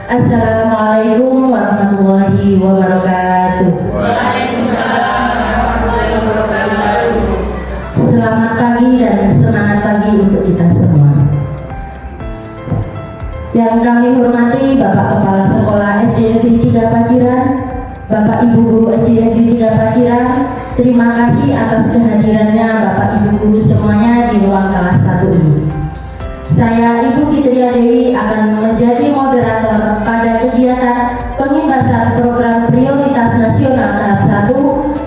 Assalamualaikum warahmatullahi wabarakatuh. Waalaikumsalam warahmatullahi wabarakatuh. Selamat pagi dan semangat pagi untuk kita semua. Yang kami hormati Bapak Kepala Sekolah SD Negeri 3 Paciran, Bapak Ibu Guru SD Negeri 3 Paciran, terima kasih atas kehadirannya Bapak Ibu Guru semuanya di ruang kelas 1 ini. Saya Ibu Fitria Dewi akan menjadi moderator pada kegiatan pengimbasan program prioritas nasional tahap 1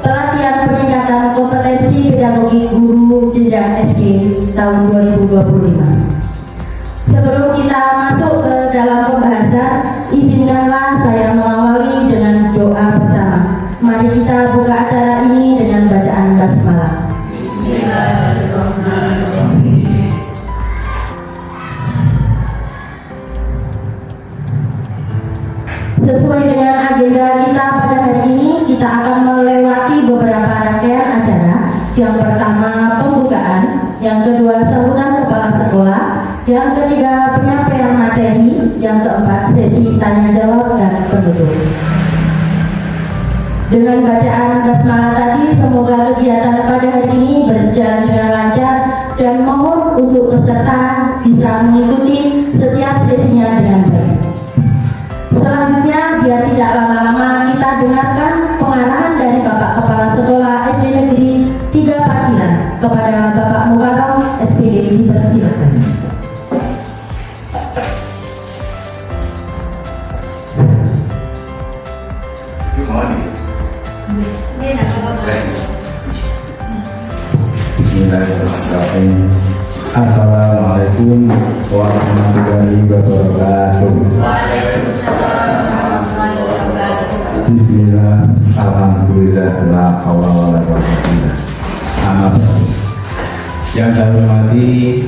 pelatihan peningkatan kompetensi pedagogi guru jenjang SD tahun 2025. Sebelum kita masuk ke dalam pembahasan, izinkanlah saya mengawali dengan doa bersama. Mari kita buka acara ini dengan bacaan basmalah. Bismillahirrahmanirrahim. Sesuai dengan agenda kita pada hari ini, kita akan melewati beberapa rangkaian acara. Yang pertama pembukaan, yang kedua sambutan kepala sekolah, yang ketiga penyampaian materi, yang keempat sesi tanya jawab dan penutup. Dengan bacaan basmalah tadi, semoga kegiatan pada hari ini berjalan dengan lancar dan mohon untuk peserta bisa mengikuti setiap sesinya dengan baik. Selanjutnya, biar tidak lama-lama, kita dengarkan pengarahan dari Bapak Kepala Sekolah SD Negeri 3 Paciran kepada Bapak Mukarram SPD. Dipersilakan. Bismillahirrahmanirrahim. Assalamualaikum warahmatullahi wabarakatuh. Bismillah, alhamdulillah, la haula wala quwwata illa billah. Yang saya hormati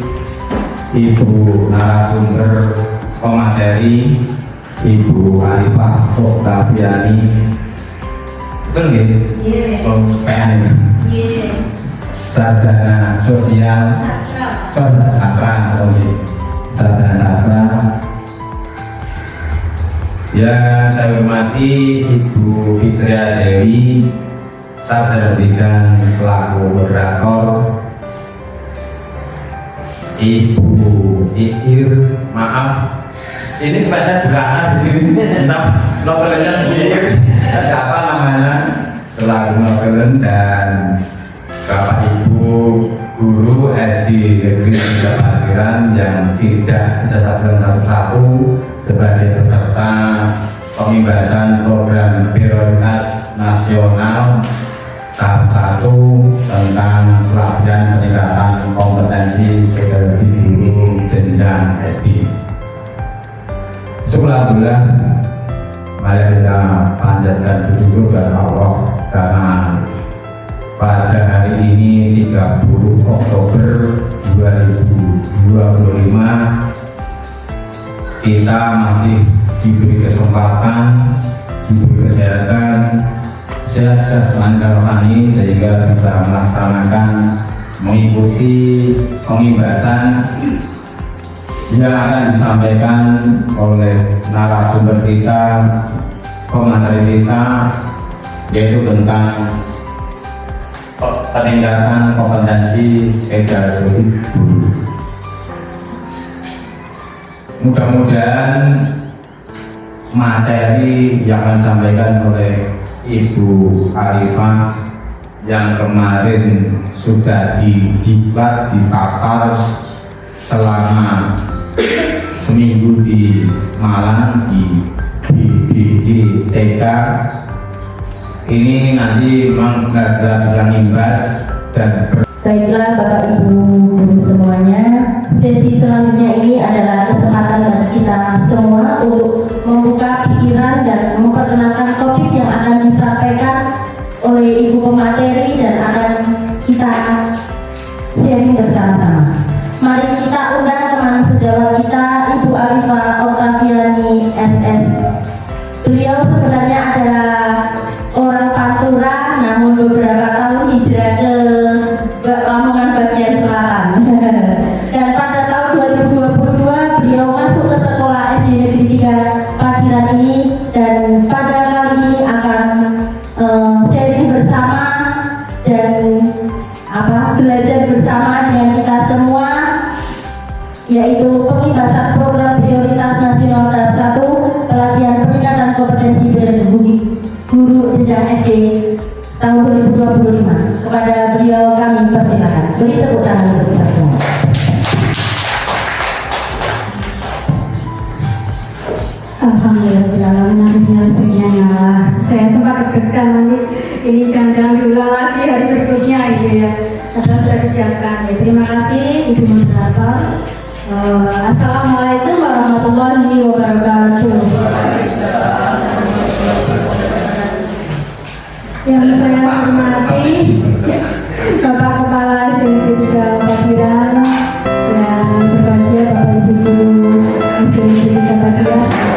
Ibu narasumber pemateri, Ibu Arifah Oktaviani. Betul nggih? Nggih. Sarjana sosial sarjana yang saya hormati Ibu Fitria Dewi, sarjana pendidikan pelaku moderator, Ibu Iir, maaf ini baca gerakan di sini tentang novelnya Iir, apa namanya selaku novel, dan Bapak Ibu Guru SD Negeri 3 Paciran yang tidak bisa satu-satu sebagai peserta pengimbasan program prioritas nasional tahap 1 tentang pelatihan peningkatan kompetensi pedagogi guru jenjang SD. Alhamdulillah, mari kita panjatkan syukur kepada Allah karena pada hari ini 30 Oktober 2025 kita masih diberi kesempatan, diberi kesehatan, sehat jasmani dan rohani sehingga bisa melaksanakan mengikuti pengimbasan yang akan disampaikan oleh narasumber kita, pemateri kita, yaitu tentang peningkatan kompetensi pedagogi guru. Mudah-mudahan materi yang akan disampaikan oleh Ibu Arifah yang kemarin sudah didiklat, ditakar selama seminggu di Malang di BBD TK, ini nanti memang benar-benar bisa ngimbas dan Baiklah Bapak Ibu Guru semuanya, sesi selanjutnya ini adalah kesempatan bagi kita semua untuk membuka pikiran dan memperkenalkan topik yang akan disampaikan oleh Ibu pemateri dan akan kita sharing bersama-sama. Mari kita undang teman sejawat kita, Ibu Arifah Oktaviani SS. Beliau sebenarnya adalah orang Pantura, namun beberapa tahun hijrah ke Lamongan bagian selatan. Dan pada tahun 2022 beliau masuk ke sekolah SD Negeri 3 Paciran yaitu pembebasan program prioritas nasional tahap 1 pelatihan peningkatan kompetensi pedagogik guru jenjang SD tahun 2025. Kepada beliau kami persilakan. Beri tepuk tangan untuk kita semua. Alhamdulillah, saya sempat deg-degan nanti ini jangan diulang lagi hari berikutnya gitu ya. Karena sudah disiapkan. Ya, terima kasih Ibu Moderator. Assalamualaikum warahmatullahi wabarakatuh. Yang saya hormati Bapak Kepala SDN Kapatiran dan berbahagia Bapak Ibu Guru SDN Kapatiran.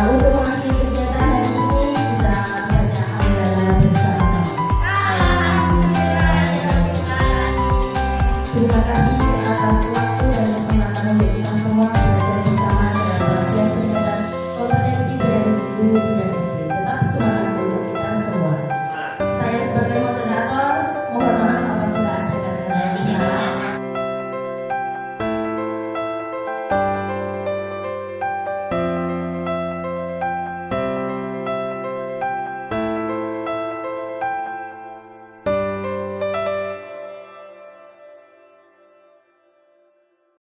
untuk